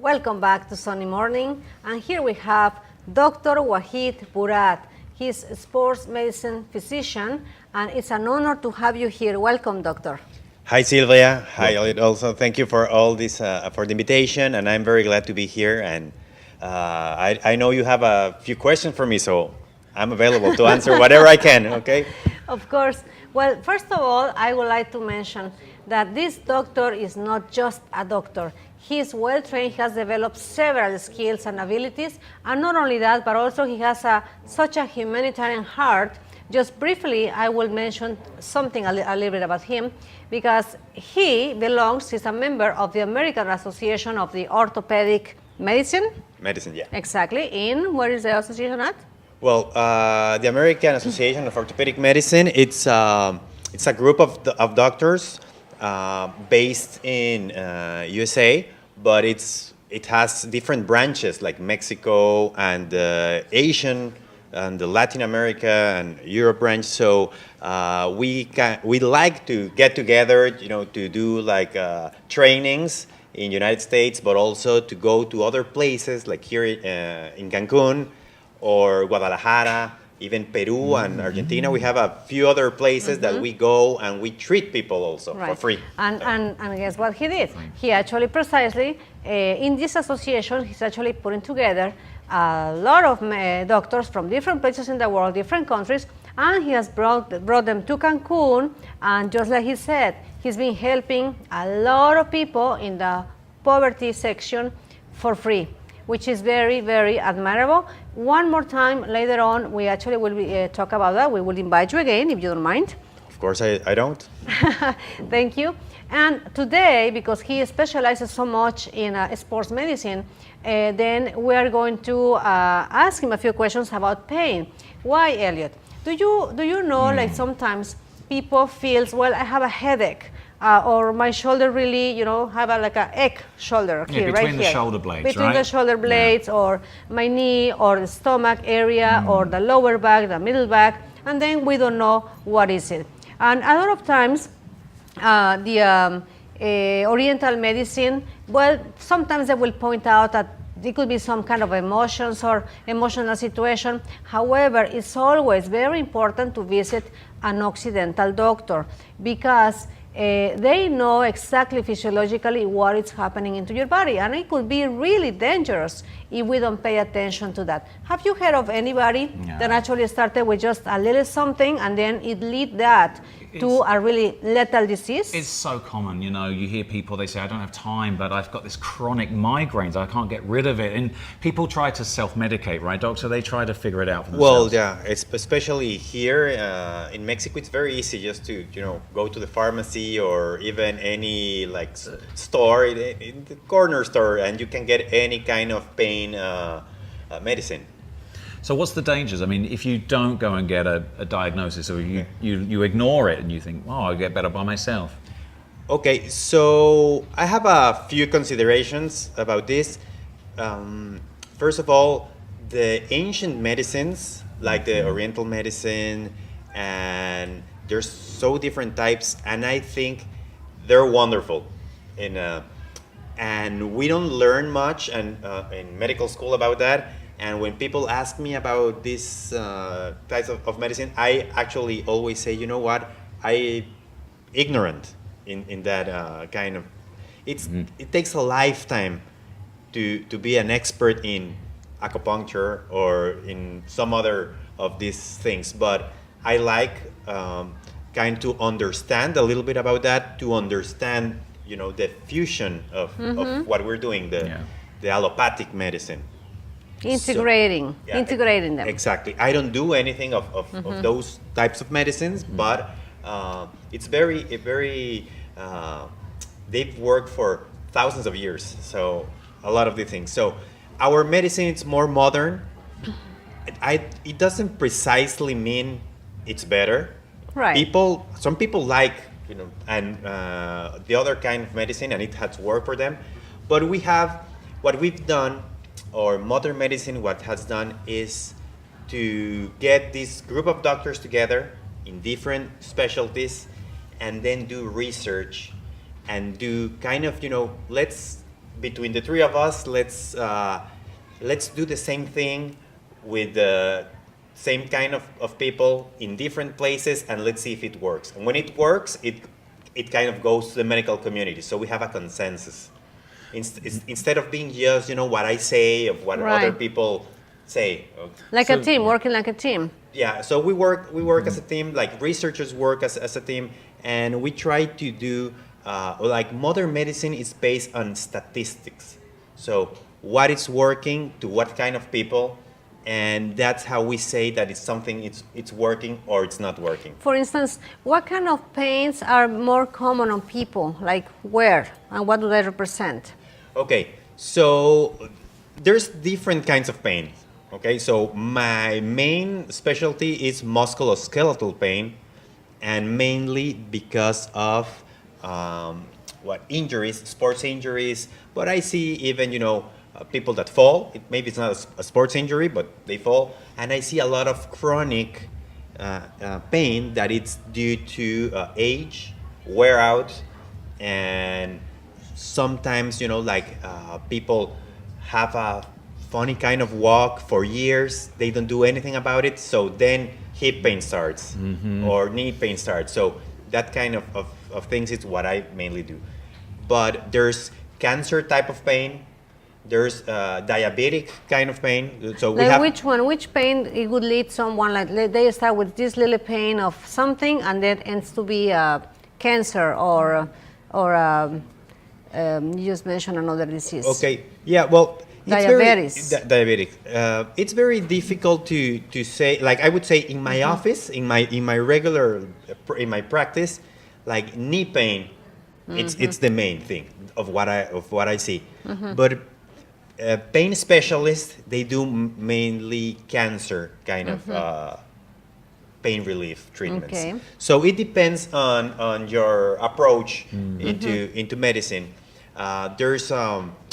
Welcome back to Sunny Morning, and here we have Dr. Wahid Burat. He's a sports medicine physician, and it's an honor to have you here. Welcome, doctor. Hi, Sylvia. Hi, Elliot. Also, thank you for all this, for the invitation, and I'm very glad to be here. And I know you have a few questions for me, so I'm available to answer whatever I can, okay? Of course. Well, first of all, I would like to mention that this doctor is not just a doctor. He is well trained, he has developed several skills and abilities, and not only that, but also he has such a humanitarian heart. Just briefly, I will mention something a little bit about him, because he's a member of the American Association of the Orthopedic Medicine. Medicine, yeah. Exactly. Where is the association at? Well, the American Association of Orthopedic Medicine, it's a group of doctors based in USA, but it has different branches like Mexico and Asian and the Latin America and Europe branch. So we like to get together, to do like trainings in United States, but also to go to other places like here in Cancun or Guadalajara, even Peru and Argentina. We have a few other places that we go and we treat people also for free. And guess what he did? He actually precisely, in this association, he's actually putting together a lot of doctors from different places in the world, different countries, and he has brought them to Cancun, and just like he said, he's been helping a lot of people in the poverty section for free, which is very, very admirable. One more time later on, we actually will talk about that. We will invite you again if you don't mind. Of course, I don't. Thank you. And today, because he specializes so much in sports medicine, then we are going to ask him a few questions about pain. Why, Elliot? Do you know, like sometimes people feel, well, I have a headache, or my shoulder really, have like a egg shoulder here, right here. Between the shoulder blades, Between the shoulder blades, or my knee, or the stomach area, or the lower back, the middle back, and then we don't know what is it. And a lot of times, the Oriental medicine, well, sometimes they will point out that it could be some kind of emotions or emotional situation. However, it's always very important to visit an Occidental doctor, because they know exactly physiologically what is happening into your body, and it could be really dangerous if we don't pay attention to that. Have you heard of anybody that actually started with just a little something and then it led that to a really lethal disease? It's so common, you hear people, they say, I don't have time, but I've got this chronic migraines, I can't get rid of it. And people try to self-medicate, right, doctor? They try to figure it out for themselves. Well, yeah, especially here in Mexico, it's very easy just to, go to the pharmacy or even any like store, in the corner store, and you can get any kind of pain medicine. So what's the dangers? I mean, if you don't go and get a diagnosis, or you ignore it and you think, I'll get better by myself. Okay, so I have a few considerations about this. First of all, the ancient medicines, like the Oriental medicine, and there's so different types, and I think they're wonderful. And we don't learn much in medical school about that. And when people ask me about these types of medicine, I actually always say, you know what, I ignorant in that kind of. It takes a lifetime to be an expert in acupuncture or in some other of these things. But I like kind to understand a little bit about that, to understand, the fusion of what we're doing, the allopathic medicine. Integrating them. Exactly. I don't do anything of those types of medicines, but it's very they've worked for thousands of years. So a lot of the things. So our medicine is more modern. It doesn't precisely mean it's better. Right. Some people like, and the other kind of medicine, and it has worked for them. But what we've done, or modern medicine, what has done is to get this group of doctors together in different specialties and then do research and do kind of, let's between the three of us, let's do the same thing with the same kind of people in different places, and let's see if it works. And when it works, it kind of goes to the medical community. So we have a consensus. Instead of being just, what I say, of what Right. other people say. Like a team, working like a team. Yeah, so we work as a team, like researchers work as a team, and we try to do, like modern medicine is based on statistics. So what is working to what kind of people, and that's how we say that it's something, it's working or it's not working. For instance, what kind of pains are more common on people? Like where and what do they represent? Okay, so there's different kinds of pain. Okay, so my main specialty is musculoskeletal pain, and mainly because of injuries, sports injuries. But I see even people that fall. Maybe it's not a sports injury, but they fall, and I see a lot of chronic pain that it's due to age, wear out, and sometimes people have a funny kind of walk for years. They don't do anything about it. So then hip pain starts or knee pain starts. So that kind of things is what I mainly do. But there's cancer type of pain. There's diabetic kind of pain. So we Like have which one? Which pain it would lead someone like they start with this little pain of something and then ends to be cancer or you just mentioned another disease. Okay. Yeah. Well, Diabetes. Diabetic. It's very difficult to say. Like I would say, in my office, in my regular, in my practice, like knee pain, it's the main thing of what I see. But pain specialists, they do mainly cancer kind of pain relief treatments. Okay. So it depends on your approach into medicine. There's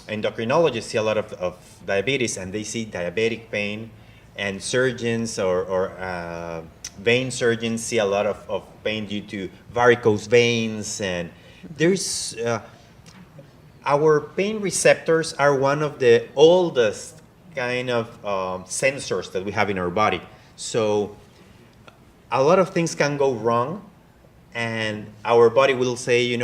endocrinologists see a lot of diabetes, and they see diabetic pain, and surgeons or vein surgeons see a lot of pain due to varicose veins. And there's our pain receptors are one of the oldest kind of sensors that we have in our body. So a lot of things can go wrong, and our body will say,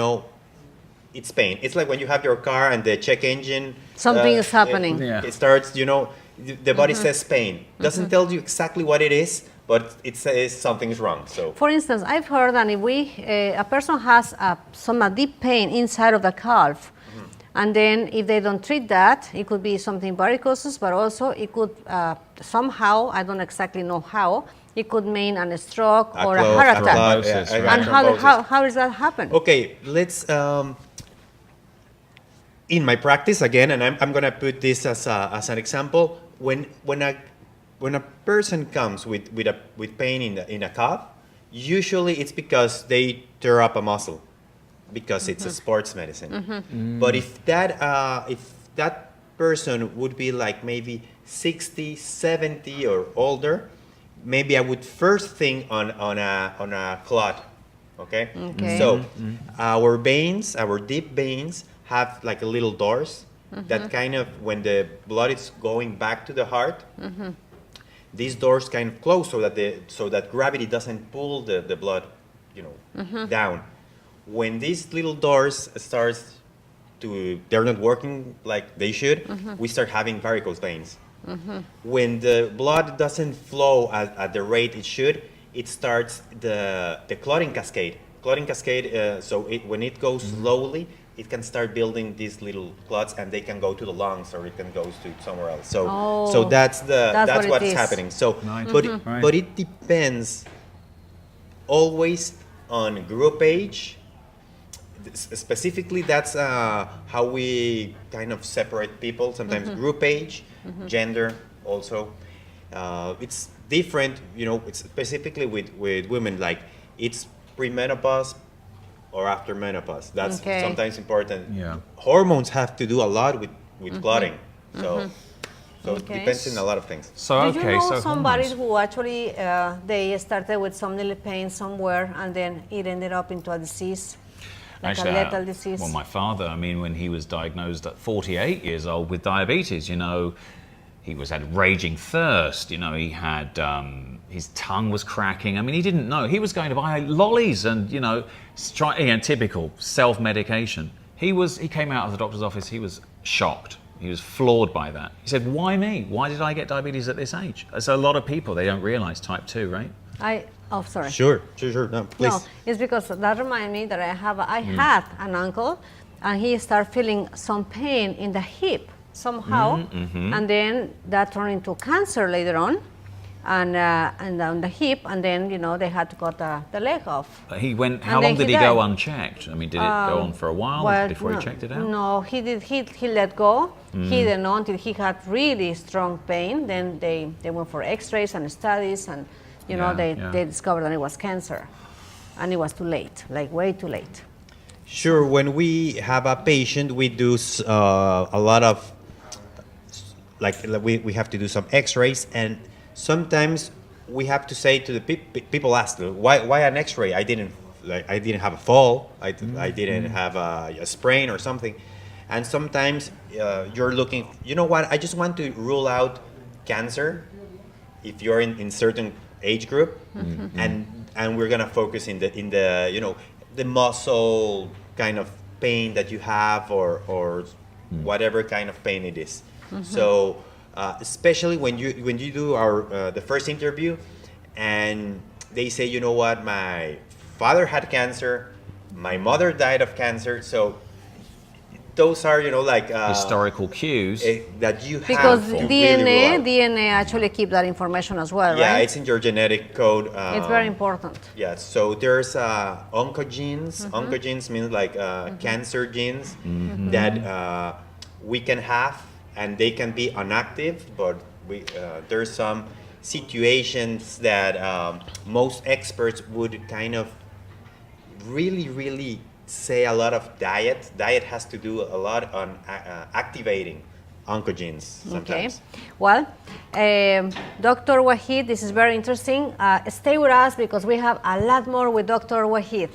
it's pain. It's like when you have your car and the check engine. Something is happening. It starts, the body says pain. Doesn't tell you exactly what it is, but it says something's wrong. So, For instance, I've heard that if a person has some deep pain inside of the calf, and then if they don't treat that, it could be something varicosus, but also it could somehow, I don't exactly know how, it could mean a stroke or a heart attack. Thrombosis, right. And how does that happen? okay, let's. In my practice again, and I'm gonna put this as an example. When a person comes with pain in a calf, usually it's because they tear up a muscle, because it's a sports medicine. But if that person would be like maybe 60, 70 or older, maybe I would first think on a clot. Okay? Okay. So our veins, our deep veins, have like a little doors that kind of, when the blood is going back to the heart, these doors kind of close so that gravity doesn't pull the blood, down. When these little doors they're not working like they should, we start having varicose veins. When the blood doesn't flow at the rate it should, it starts the clotting cascade. When it goes slowly, it can start building these little clots, and they can go to the lungs, or it can go to somewhere else. So that's what what's it is. happening. So, Nice. but it depends always on group age. Specifically, that's how we kind of separate people. Sometimes group age, gender also. It's different, it's specifically with women, like it's premenopause or after menopause. That's Okay. sometimes important. Yeah. Hormones have to do a lot with clotting. So it Okay. depends on a lot of things. So Do okay, you know so somebody hormones. who actually they started with some little pain somewhere and then it ended up into a disease? Like a lethal disease. Well, my father, I mean, when he was diagnosed at 48 years old with diabetes, you know, he had raging thirst, you know, he had, his tongue was cracking. I mean, he didn't know. He was going to buy lollies and, you know, typical self-medication. He came out of the doctor's office, he was shocked. He was floored by that. He said, why me? Why did I get diabetes at this age? So a lot of people, they don't realize type 2, right? Oh, sorry. Sure. No, please. No, it's because that reminds me that I had an uncle, and he started feeling some pain in the hip somehow, and then that turned into cancer later on, and on the hip, and then, you know, they had to cut the leg off. He went. How long did he go unchecked? I mean, did it go on for a while before he checked it out? No, he did. He let go. He didn't know until he had really strong pain. Then they went for X-rays and studies, and you know, they discovered that it was cancer, and it was too late, like way too late. Sure. When we have a patient, we do a lot of, like we have to do some X-rays, and sometimes we have to say to the people ask why an X-ray? I didn't have a fall. I didn't have a sprain or something, and sometimes you're looking. You know what? I just want to rule out cancer if you're in certain age group, and we're gonna focus in the you know, the muscle kind of pain that you have, or whatever kind of pain it is. So especially when you do the first interview, and they say, you know what, my father had cancer, my mother died of cancer, so those are, you know, like historical cues that you have because to DNA actually keep that information as well, yeah, right? it's in your genetic code. It's very important. Yeah, so there's oncogenes. Oncogenes means like cancer genes that we can have, and they can be inactive, but there's some situations that most experts would kind of really say a lot of diet. Diet has to do a lot on activating oncogenes sometimes. Okay. Well, Dr. Wahid, this is very interesting. Stay with us because we have a lot more with Dr. Wahid.